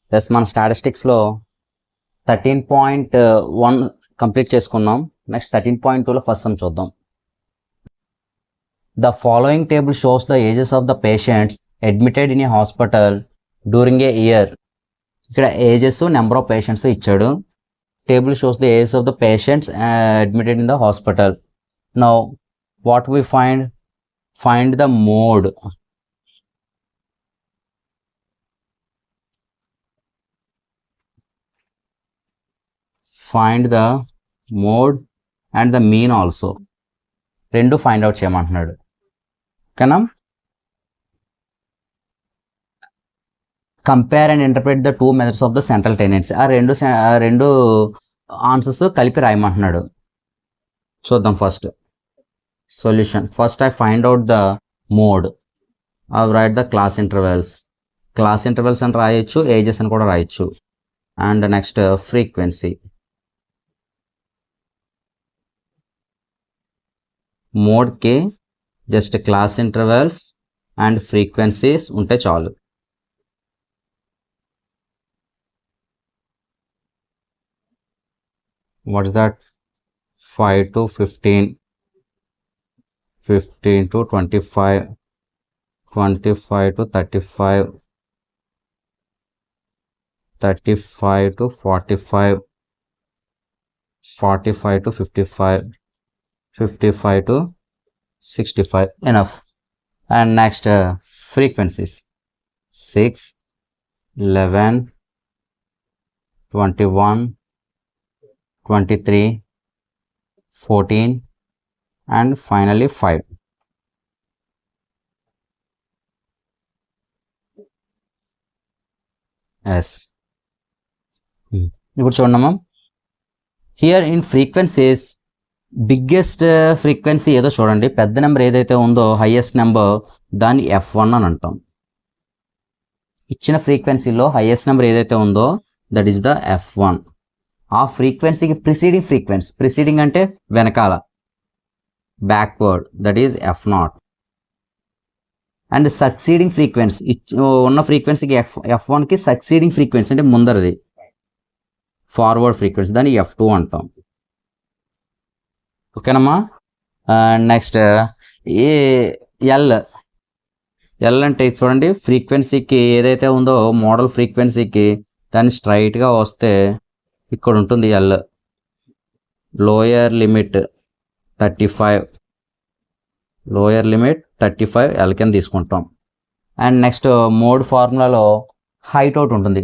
Plus మన స్టాటిస్టిక్స్లో 13.1 complete చేసుకున్నాం. Next 13.2లో first some చూద్దాం. The following table shows the ages of the patients admitted in a hospital during a year. ఇక్కడ ages number of patients ఇచ్చాడు. Table shows the ages of the patients admitted in the hospital. Now what we find the mode. Find the mode and the mean also. రెండు find out చేయమంటున్నాడు. ఓకేనా? Compare and interpret the two methods of the central tendency. ఆ రెండు answers కలిపి రాయమంటున్నాడు. చూద్దాం first solution. First I find out the mode. I write the class intervals. Class intervals అని రాయొచ్చు, ఏజెస్ అని కూడా రాయొచ్చు. And next frequency. మోడ్కి just class intervals and frequencies ఉంటే చాలు. What is that? 5 to 15, 15 to 25, 25 to 35, 35 to 45, 45 to 55, 55 to 65. Enough. And next frequencies. 6, 11, 21, 23, 14 and finally 5. Yes. ఇప్పుడు చూడమ్మా, here in frequencies biggest frequency ఏదో చూడండి. పెద్ద నెంబర్ ఏదైతే ఉందో హైయెస్ట్ నెంబర్ దాన్ని F1 అని అంటాం. ఇచ్చిన ఫ్రీక్వెన్సీలో హైయెస్ట్ నెంబర్ ఏదైతే ఉందో దట్ ఈస్ ద F1. ఆ ఫ్రీక్వెన్సీకి ప్రిసీడింగ్ ఫ్రీక్వెన్సీ, ప్రిసీడింగ్ అంటే వెనకాల, backward, that is F0. And succeeding frequency ఉన్న ఫ్రీక్వెన్సీకి F1కి సక్సీడింగ్ ఫ్రీక్వెన్సీ అంటే ముందరది ఫార్వర్డ్ ఫ్రీక్వెన్సీ, దాన్ని F2 అంటాం. ఓకేనమ్మా? నెక్స్ట్ ఎల్ అంటే చూడండి, ఫ్రీక్వెన్సీకి ఏదైతే ఉందో మోడల్ ఫ్రీక్వెన్సీకి దాన్ని స్ట్రైట్గా వస్తే ఇక్కడ ఉంటుంది L. Lower limit 35, lower limit 35 L కింద తీసుకుంటాం. అండ్ నెక్స్ట్ మోడ్ ఫార్ములాలో హైట్ అవుట్ ఉంటుంది,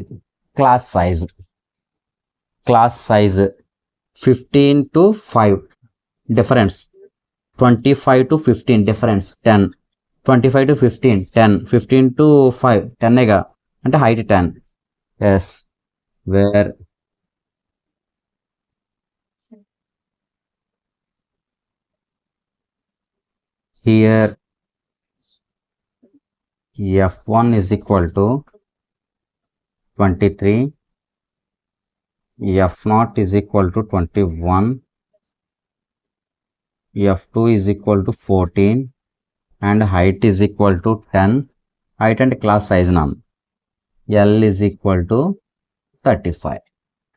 class size. Class size 15 to 5 difference, 25 to 15 difference 10, 25 to 15 10, 15 to 5 10గా అంటే height 10. Yes, where here F1 is equal to 23, F0 is equal to 21, F2 is equal to 14 and height is equal to 10. Height and class size num. L is equal to 35.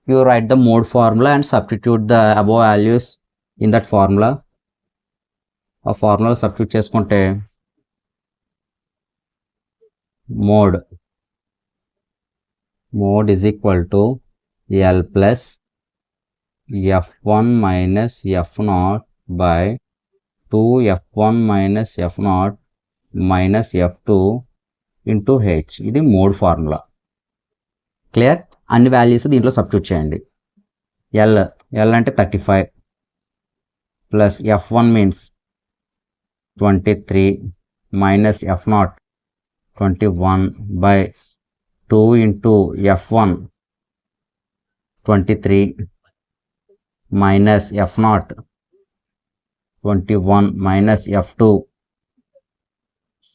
You write the mode formula and substitute the above values in that formula. ఆ formula substitute చేసుకుంటే mode is equal to L plus F1 minus F0 by 2F1 minus F0 minus F2 into H. ఇది mode formula. Clear? అన్ని values దీంట్లో substitute చేయండి. L అంటే 35 plus F1 means 23 minus F0 21 by 2 into F1 23 minus F0 21 minus F2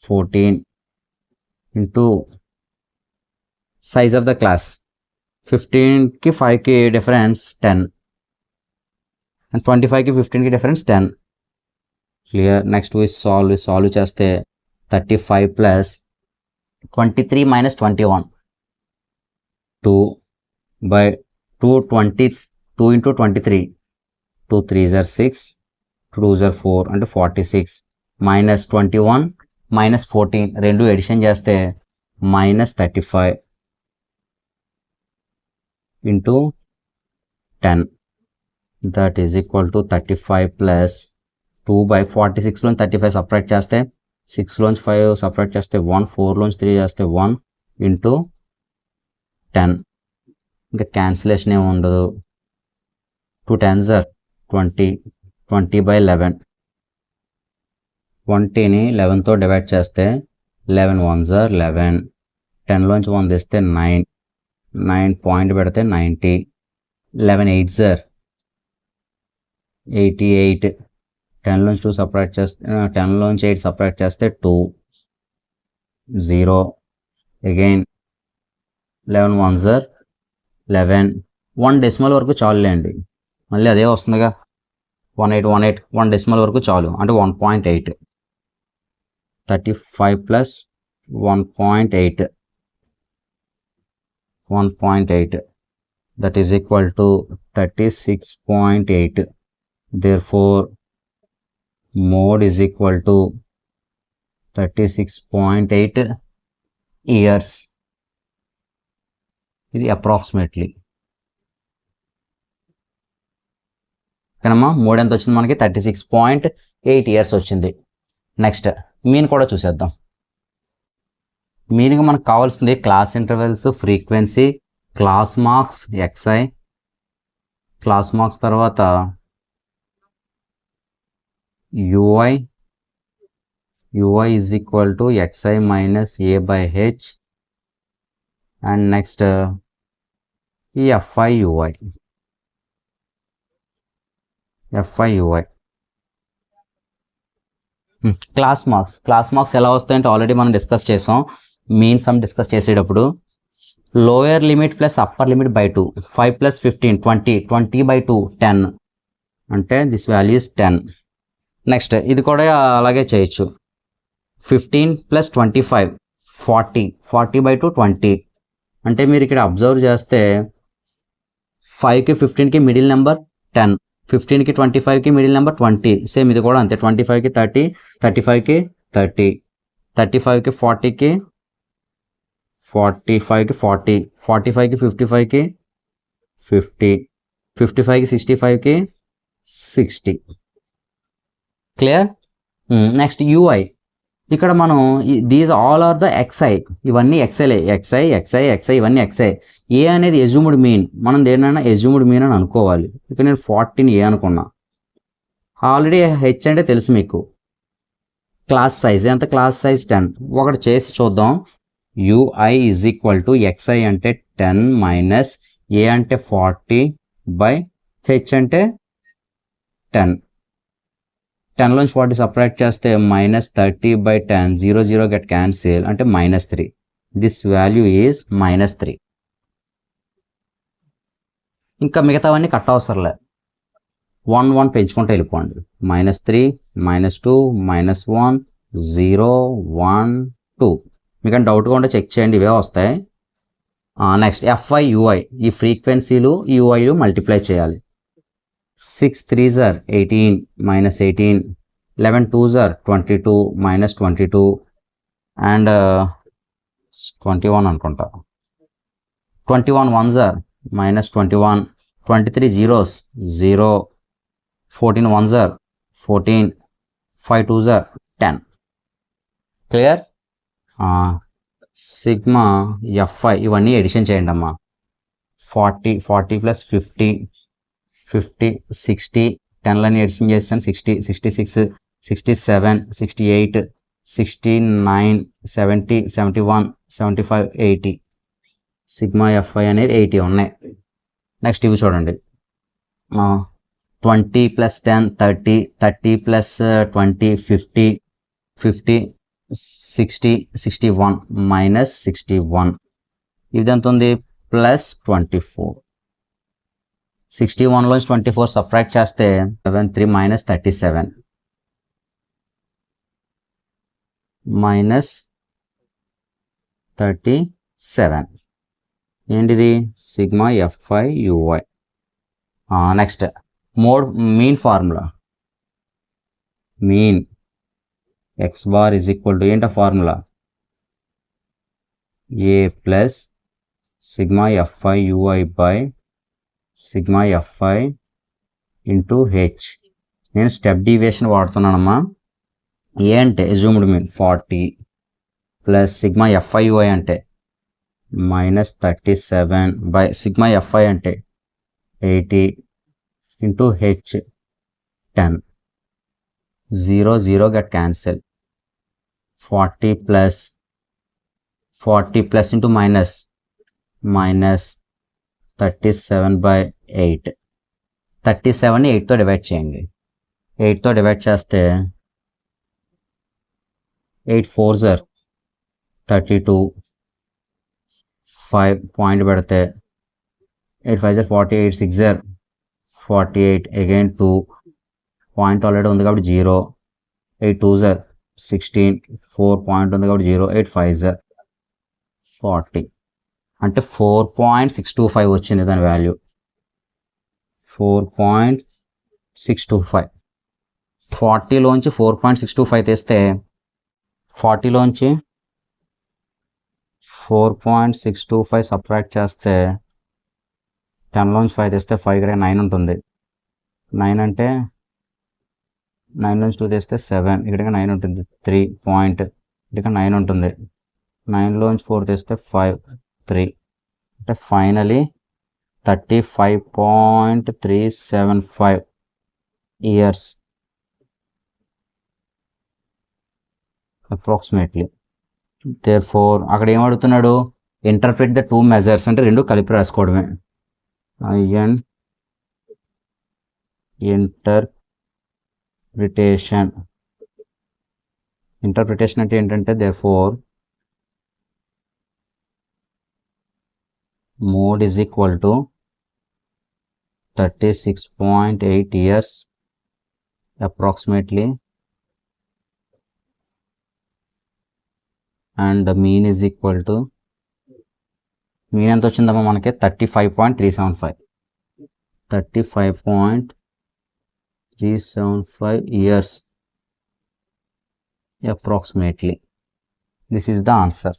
14 into size of the class 15 की 5 की difference 10 and 25 की 15 की difference 10. Clear? Next we solve చేస్తే 35 plus 23 minus 21 2 by 2 into 23, 2 3s are 6, 2 2s are 4 అంటే 46 minus 21 minus 14 రెండు edition చేస్తే minus 35 into 10 that is equal to 35 plus 2 by 46 లోంచి 35 separate చేస్తే 6 లోంచి 5 సపరేట్ చేస్తే 1, 4 లోంచి 3 చేస్తే 1 into 10 ఇంకా క్యాన్సిలేషన్ ఏమి ఉండదు 2 10s are 20, 20 by 11 20ని 11తో డివైడ్ చేస్తే 11 1s are 11 10 లోంచి 1 తీస్తే 9 9 పాయింట్ పెడితే 90 11 8s are 88 10 లోంచి 2 సపరేట్ చేస్తే 10 లోంచి 8 సపరేట్ చేస్తే 2 0 అగైన్ 11 1s are 11 1 డెసిమల్ వరకు చాలులేండి మళ్ళీ అదే వస్తుందిగా 1818 1 డెసిమల్ వరకు చాలు అంటే 1.8 35 plus 1.8 1.8 that is equal to 36.8 therefore mode is equal to 36.8 years ఇది అప్రాక్సిమేట్లీ కనమ్మా మోడ్ ఎంత వచ్చింది మనకి 36.8 ఇయర్స్ వచ్చింది నెక్స్ట్ మీన్ కూడా చూసేద్దాం మీన్గా మనకు కావాల్సింది class intervals frequency class marks xi class marks తర్వాత ui is equal to xi minus a by h and next ఈ FIUI క్లాస్ మార్క్స్ ఎలా వస్తాయంటే ఆల్రెడీ మనం డిస్కస్ చేసాం మీన్ సమ్ డిస్కస్ చేసేటప్పుడు lower limit plus upper limit by 2 5 plus 15 20 by 2 10 అంటే this value is 10 next ఇది కూడా అలాగే చేయొచ్చు 15 plus 25 40 by 2 20 అంటే మీరు ఇక్కడ అబ్జర్వ్ చేస్తే 5కి 15కి మిడిల్ నెంబర్ 10 15కి 25కి మిడిల్ నెంబర్ 20 సేమ్ ఇది కూడా అంతే 25కి 30 35కి 30 35కి 40కి 45కి 40 45కి 55కి 50 55కి 65కి 60 క్లియర్ నెక్స్ట్ యూఐ ఇక్కడ మనం these all are the X I ఇవన్నీ ఎక్స్ఐలే ఎక్స్ఐ ఇవన్నీ ఎక్స్ఐ ఏ అనేది ఎజ్యూమ్డ్ మీన్ మనం దేనైనా ఎజ్యూమ్డ్ మీన్ అని అనుకోవాలి ఇక నేను 40ని ఏ అనుకున్నా ఆల్రెడీ హెచ్ అంటే తెలుసు మీకు క్లాస్ సైజ్ ఎంత క్లాస్ సైజ్ 10 ఒకటి చేసి చూద్దాం ui is equal to xi అంటే 10 మైనస్ ఏ అంటే 40 బై హెచ్ అంటే 10 10 లోంచి 40 సపరేట్ చేస్తే మైనస్ 30 by 10 0 0 గెట్ క్యాన్సిల్ అంటే -3 దిస్ వాల్యూ ఈజ్ -3 ఇంకా మిగతావన్నీ కట్ అవసరంలే 1 1 పెంచుకుంటే వెళ్ళిపోండి -3 -2 -1 0 1 2 మీకు డౌట్గా ఉంటే చెక్ చేయండి ఇవే వస్తాయి నెక్స్ట్ FIUI ఈ ఫ్రీక్వెన్సీలు యూఐలు మల్టిప్లై చేయాలి 6 3s are 18 minus 18 11 2s are 22 minus 22 and 21 అనుకుంటా 21 1s are minus 21 23 zeros 0 14 1s are 14 5 2s are 10 clear sigma FI ఇవన్నీ ఎడిషన్ చేయండి అమ్మా 40 plus 50 50 60 10లని ఎడిషన్ చేస్తాను 60 66 67 68 69 70 71 75 80 సిగ్మా FI అనేవి 80 ఉన్నాయి నెక్స్ట్ ఇవి చూడండి 20 plus 10 30 30 plus 20 50 50 60 61 minus 61 ఇది ఎంత ఉంది ప్లస్ 24 61 లోంచి 24 సబ్ట్రాక్ట్ చేస్తే 3 minus 37 minus 37 ఏంటిది sigma F I U I. Next mean formula. Mean X bar is equal to ఏంట formula A plus sigma F I U I by sigma F I into H. నేను స్టెప్ డీవియేషన్ వాడుతున్నానమ్మా. A అంటే assumed mean 40 plus sigma F I U I అంటే -37 by sigma F I అంటే 80 into H 10. 0 0 get cancel. 40 plus into minus 37 by 8. 37ని 8తో divide చేయండి. 8తో divide చేస్తే 8 4s are 32. 5 point పెడితే 8 5s are 40. 8 6s are 48. Again 2 point already ఉంది కాబట్టి 0. 8 2s are 16. 4 point ఉంది కాబట్టి 0. 8 5s are 40. అంటే 4.625 వచ్చింది దాని వాల్యూ. 4.625. 40లోంచి 4.625 తీస్తే 40లోంచి 4.625 సబ్ట్రాక్ట్ చేస్తే 10లోంచి 5 తీస్తే 5 ఇక్కడ 9 ఉంటుంది. 9 అంటే 9లోంచి 2 తీస్తే 7. ఇక్కడ 9 ఉంటుంది. 3 పాయింట్ ఇక్కడ 9 ఉంటుంది. 9లోంచి 4 తీస్తే 5 3. అంటే ఫైనలీ 35.375 ఇయర్స్ అప్రాక్సిమేట్లీ. దేర్ఫోర్ అక్కడ ఏం అడుగుతున్నాడు, ఇంటర్ప్రిట్ ద టూ మెజర్స్ అంటే రెండు కలిపి రాసుకోవడమే. అండ్ ఇంటర్ప్రిటేషన్ అంటే ఏంటంటే therefore mode is equal to 36.8 years approximately, and the mean is equal to mean ఎంత వచ్చిందమ్మా మనకి 35.375. 35.375 years approximately. This is the answer.